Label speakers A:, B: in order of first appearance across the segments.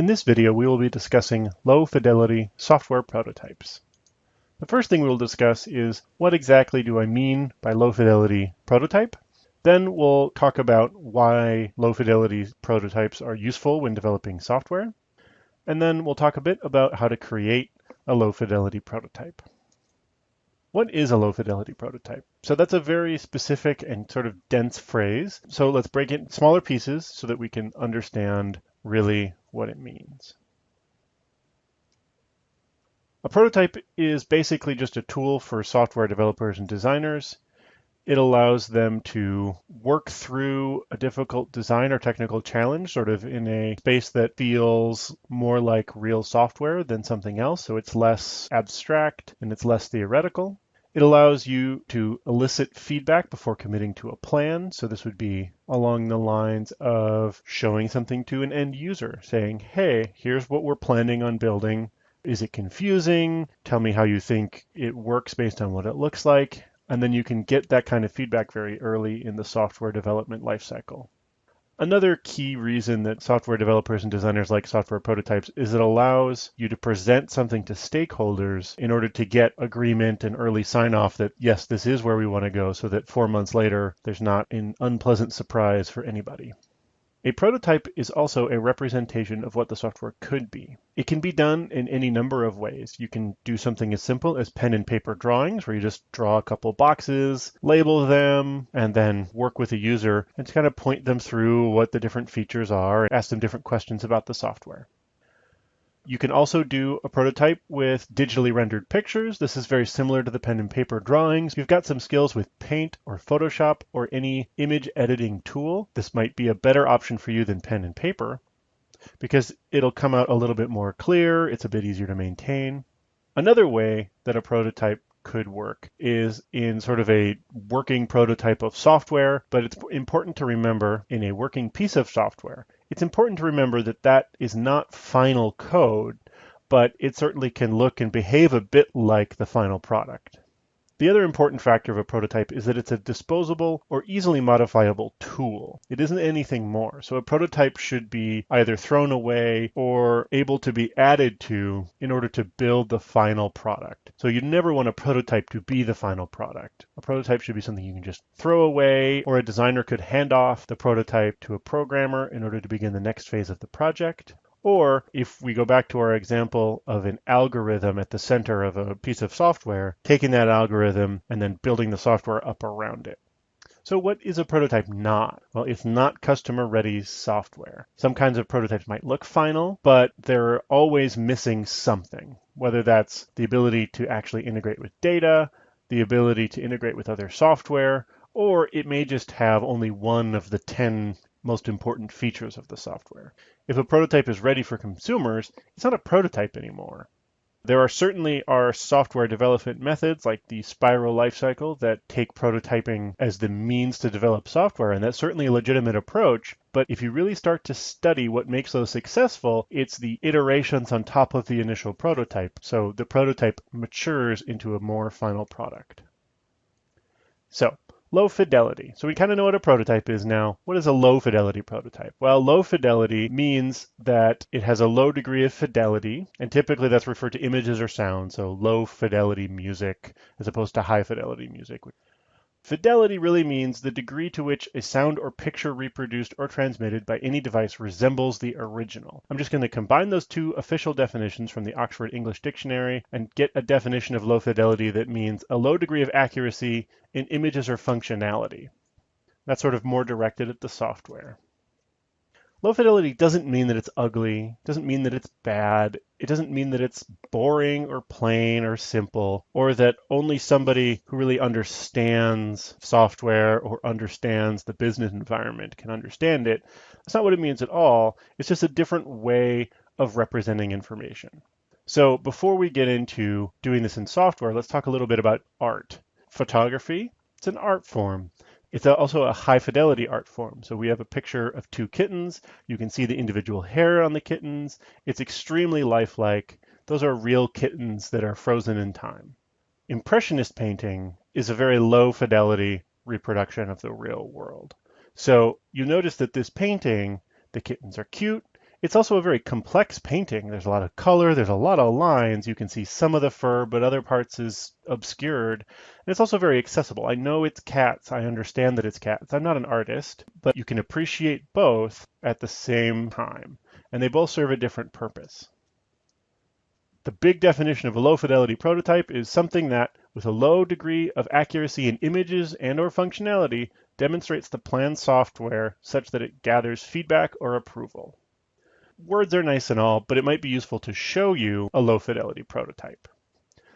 A: In this video, we will be discussing low-fidelity software prototypes. The first thing we will discuss is what exactly do I mean by low-fidelity prototype. Then we'll talk about why low-fidelity prototypes are useful when developing software. And then we'll talk a bit about how to create a low-fidelity prototype. What is a low-fidelity prototype? So that's a very specific and sort of dense phrase. So let's break it in smaller pieces so that we can understand really what it means. A prototype is basically just a tool for software developers and designers. It allows them to work through a difficult design or technical challenge, sort of in a space that feels more like real software than something else, so it's less abstract and it's less theoretical. It allows you to elicit feedback before committing to a plan. So this would be along the lines of showing something to an end user, saying, hey, here's what we're planning on building. Is it confusing? Tell me how you think it works based on what it looks like. And then you can get that kind of feedback very early in the software development lifecycle. Another key reason that software developers and designers like software prototypes is it allows you to present something to stakeholders in order to get agreement and early sign-off that, yes, this is where we want to go, so that 4 months later, there's not an unpleasant surprise for anybody. A prototype is also a representation of what the software could be. It can be done in any number of ways. You can do something as simple as pen and paper drawings, where you just draw a couple boxes, label them, and then work with a user and kind of point them through what the different features are, and ask them different questions about the software. You can also do a prototype with digitally rendered pictures. This is very similar to the pen and paper drawings. If you've got some skills with Paint or Photoshop or any image editing tool, this might be a better option for you than pen and paper because it'll come out a little bit more clear. It's a bit easier to maintain. Another way that a prototype could work is in sort of a working prototype of software, but it's important to remember in a working piece of software, it's important to remember that that is not final code, but it certainly can look and behave a bit like the final product. The other important factor of a prototype is that it's a disposable or easily modifiable tool. It isn't anything more. So a prototype should be either thrown away or able to be added to in order to build the final product. So you never want a prototype to be the final product. A prototype should be something you can just throw away, or a designer could hand off the prototype to a programmer in order to begin the next phase of the project. Or if we go back to our example of an algorithm at the center of a piece of software, taking that algorithm and then building the software up around it. So what is a prototype not? Well, it's not customer-ready software. Some kinds of prototypes might look final, but they're always missing something, whether that's the ability to actually integrate with data, the ability to integrate with other software, or it may just have only one of the 10 most important features of the software. If a prototype is ready for consumers, it's not a prototype anymore. There certainly are software development methods like the spiral lifecycle that take prototyping as the means to develop software, and that's certainly a legitimate approach. But if you really start to study what makes those successful, it's the iterations on top of the initial prototype. So the prototype matures into a more final product. So, low fidelity. So we kind of know what a prototype is now. What is a low fidelity prototype? Well, low fidelity means that it has a low degree of fidelity, and typically that's referred to images or sound, so low fidelity music as opposed to high fidelity music. Fidelity really means the degree to which a sound or picture reproduced or transmitted by any device resembles the original. I'm just going to combine those two official definitions from the Oxford English Dictionary and get a definition of low fidelity that means a low degree of accuracy in images or functionality. That's sort of more directed at the software. Low fidelity doesn't mean that it's ugly, doesn't mean that it's bad, it doesn't mean that it's boring or plain or simple, or that only somebody who really understands software or understands the business environment can understand it. That's not what it means at all. It's just a different way of representing information. So before we get into doing this in software, let's talk a little bit about art. Photography, it's an art form. It's also a high fidelity art form. So we have a picture of two kittens. You can see the individual hair on the kittens. It's extremely lifelike. Those are real kittens that are frozen in time. Impressionist painting is a very low fidelity reproduction of the real world. So you notice that this painting, the kittens are cute, It's also a very complex painting. There's a lot of color, there's a lot of lines. You can see some of the fur, but other parts is obscured. And it's also very accessible. I know it's cats. I understand that it's cats. I'm not an artist, but you can appreciate both at the same time. And they both serve a different purpose. The big definition of a low fidelity prototype is something that, with a low degree of accuracy in images and/or functionality, demonstrates the planned software such that it gathers feedback or approval. Words are nice and all, but it might be useful to show you a low fidelity prototype.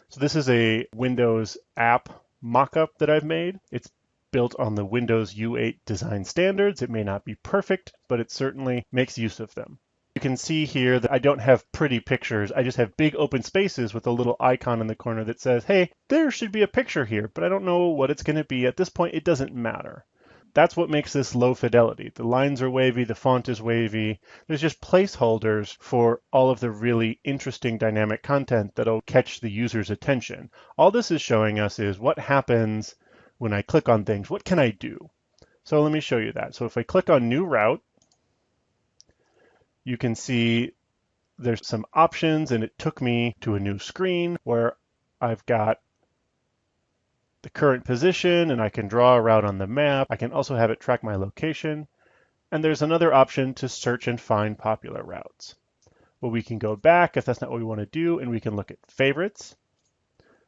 A: So this is a Windows app mockup that I've made. It's built on the Windows U8 design standards. It may not be perfect, but it certainly makes use of them. You can see here that I don't have pretty pictures. I just have big open spaces with a little icon in the corner that says, hey, there should be a picture here, but I don't know what it's going to be. At this point, it doesn't matter. That's what makes this low fidelity. The lines are wavy, the font is wavy. There's just placeholders for all of the really interesting dynamic content that'll catch the user's attention. All this is showing us is what happens when I click on things. What can I do? So let me show you that. So if I click on New Route, you can see there's some options, and it took me to a new screen where I've got the current position, and I can draw a route on the map. I can also have it track my location. And there's another option to search and find popular routes. Well, we can go back if that's not what we want to do, and we can look at favorites.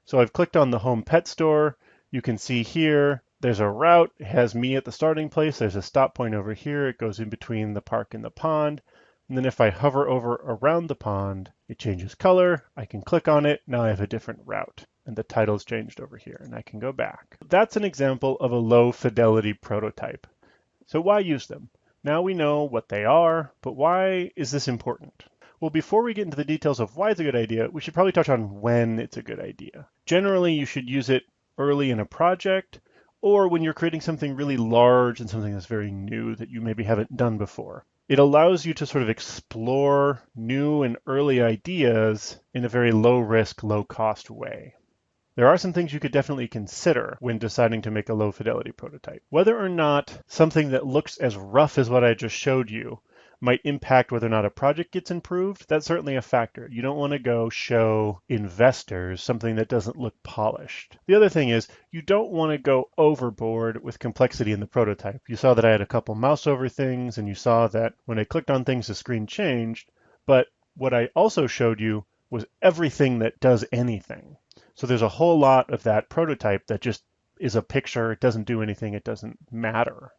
A: So I've clicked on the home pet store. You can see here, there's a route. It has me at the starting place. There's a stop point over here. It goes in between the park and the pond. And then if I hover over around the pond, it changes color. I can click on it. Now I have a different route. And the title's changed over here, and I can go back. That's an example of a low fidelity prototype. So why use them? Now we know what they are, but why is this important? Well, before we get into the details of why it's a good idea, we should probably touch on when it's a good idea. Generally, you should use it early in a project, or when you're creating something really large and something that's very new that you maybe haven't done before. It allows you to sort of explore new and early ideas in a very low risk, low cost way. There are some things you could definitely consider when deciding to make a low fidelity prototype. Whether or not something that looks as rough as what I just showed you might impact whether or not a project gets improved, that's certainly a factor. You don't want to go show investors something that doesn't look polished. The other thing is you don't want to go overboard with complexity in the prototype. You saw that I had a couple mouse over things, and you saw that when I clicked on things, the screen changed. But what I also showed you was everything that does anything. So there's a whole lot of that prototype that just is a picture. It doesn't do anything. It doesn't matter.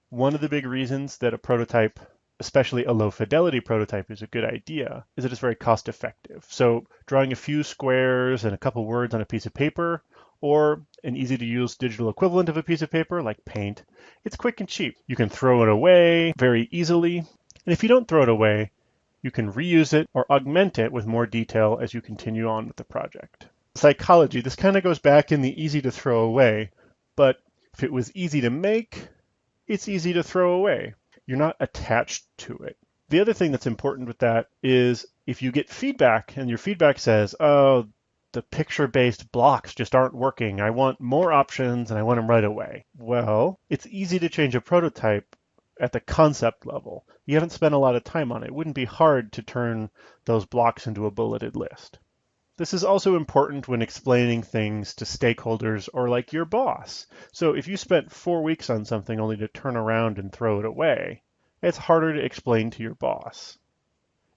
A: One of the big reasons that a prototype, especially a low fidelity prototype, is a good idea is that it's very cost effective. So drawing a few squares and a couple words on a piece of paper, or an easy to use digital equivalent of a piece of paper like paint, it's quick and cheap. You can throw it away very easily. And if you don't throw it away, you can reuse it or augment it with more detail as you continue on with the project. Psychology, this kind of goes back in the easy to throw away, but if it was easy to make, it's easy to throw away. You're not attached to it. The other thing that's important with that is if you get feedback and your feedback says, oh, the picture-based blocks just aren't working. I want more options and I want them right away. Well, it's easy to change a prototype at the concept level. You haven't spent a lot of time on it. It wouldn't be hard to turn those blocks into a bulleted list. This is also important when explaining things to stakeholders or like your boss. So if you spent 4 weeks on something only to turn around and throw it away, it's harder to explain to your boss.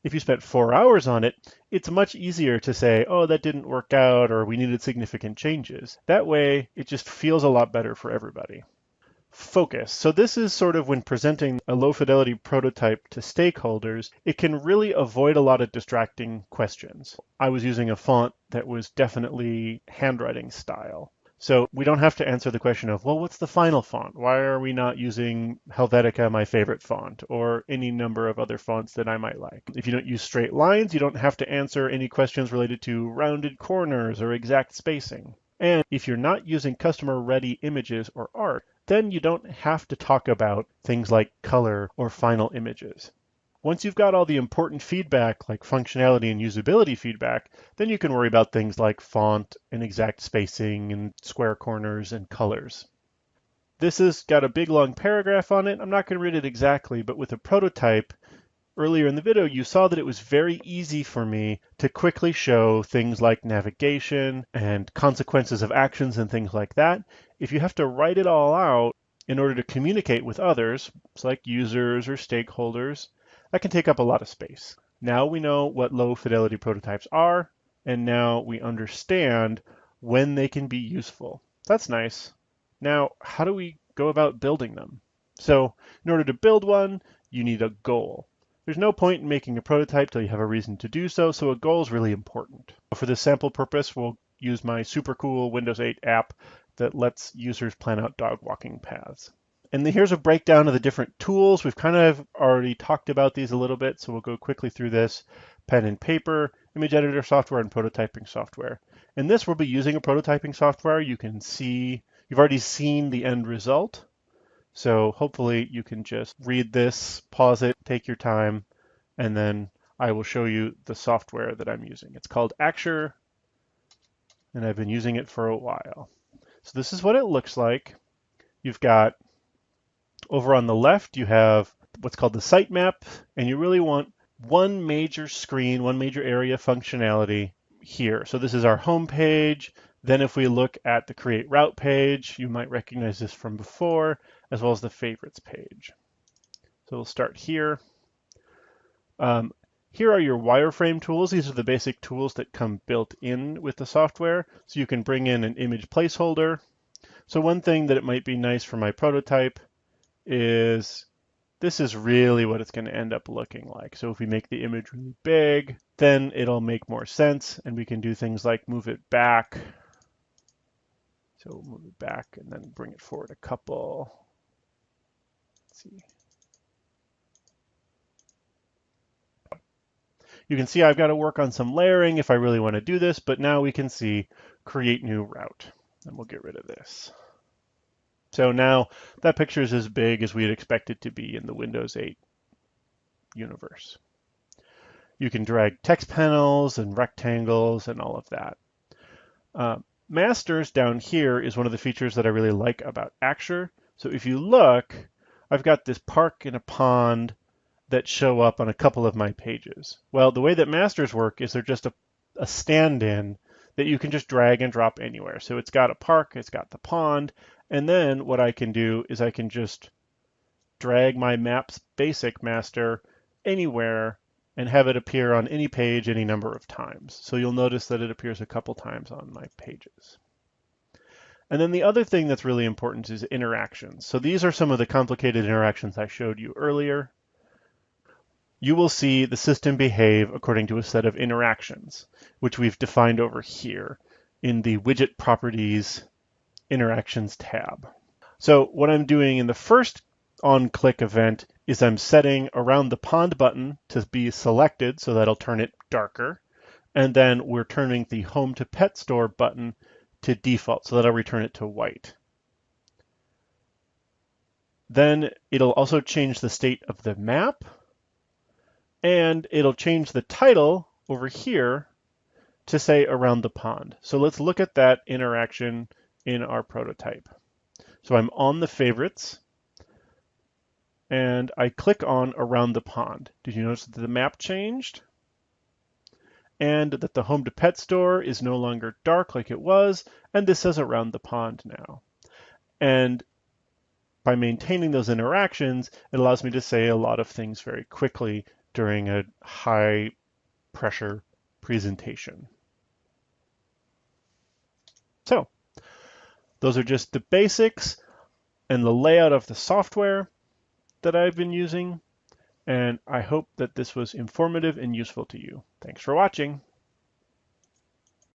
A: If you spent 4 hours on it, it's much easier to say, oh, that didn't work out, or we needed significant changes. That way, it just feels a lot better for everybody. Focus. So this is sort of when presenting a low fidelity prototype to stakeholders, it can really avoid a lot of distracting questions. I was using a font that was definitely handwriting style. So we don't have to answer the question of, well, what's the final font? Why are we not using Helvetica, my favorite font, or any number of other fonts that I might like? If you don't use straight lines, you don't have to answer any questions related to rounded corners or exact spacing. And if you're not using customer-ready images or art, then you don't have to talk about things like color or final images. Once you've got all the important feedback like functionality and usability feedback, then you can worry about things like font and exact spacing and square corners and colors. This has got a big long paragraph on it. I'm not going to read it exactly, but with a prototype, Earlier in the video, you saw that it was very easy for me to quickly show things like navigation and consequences of actions and things like that. If you have to write it all out in order to communicate with others, it's like users or stakeholders, that can take up a lot of space. Now we know what low fidelity prototypes are, and now we understand when they can be useful. That's nice. Now, how do we go about building them? So in order to build one, you need a goal. There's no point in making a prototype till you have a reason to do so, so a goal is really important. For this sample purpose, we'll use my super cool Windows 8 app that lets users plan out dog walking paths. And here's a breakdown of the different tools. We've kind of already talked about these a little bit, so we'll go quickly through this. Pen and paper, image editor software, and prototyping software. In this, we'll be using a prototyping software. You can see, you've already seen the end result. So hopefully you can just read this, pause it, take your time, and then I will show you the software that I'm using. It's called Axure, and I've been using it for a while. So this is what it looks like. You've got, over on the left, you have what's called the sitemap, and you really want one major screen, one major area functionality here. So this is our home page. Then if we look at the create route page, you might recognize this from before, as well as the favorites page. So we'll start here. Here are your wireframe tools. These are the basic tools that come built in with the software. So you can bring in an image placeholder. So one thing that it might be nice for my prototype is this is really what it's going to end up looking like. So if we make the image really big, then it'll make more sense, and we can do things like move it back. So we'll move it back and then bring it forward a couple. Let's see. You can see I've got to work on some layering if I really want to do this, but now we can see create new route, and we'll get rid of this. So now that picture is as big as we'd expect it to be in the Windows 8 universe. You can drag text panels and rectangles and all of that. Masters down here is one of the features that I really like about Axure. So if you look, I've got this park and a pond that show up on a couple of my pages. Well, the way that masters work is they're just a stand-in that you can just drag and drop anywhere. So it's got a park, it's got the pond, and then what I can do is I can just drag my maps basic master anywhere and have it appear on any page any number of times. So you'll notice that it appears a couple times on my pages. And then the other thing that's really important is interactions. So these are some of the complicated interactions I showed you earlier. You will see the system behave according to a set of interactions, which we've defined over here in the Widget Properties Interactions tab. So what I'm doing in the first on-click event is I'm setting around the pond button to be selected, so that'll turn it darker. And then we're turning the Home to Pet Store button to default, so that'll return it to white. Then it'll also change the state of the map, and it'll change the title over here to say around the pond. So let's look at that interaction in our prototype. So I'm on the favorites, and I click on around the pond. Did you notice that the map changed? And that the Home to Pet Store is no longer dark like it was, and this says around the pond now. And by maintaining those interactions, it allows me to say a lot of things very quickly during a high pressure presentation. So those are just the basics and the layout of the software that I've been using, and I hope that this was informative and useful to you. Thanks for watching.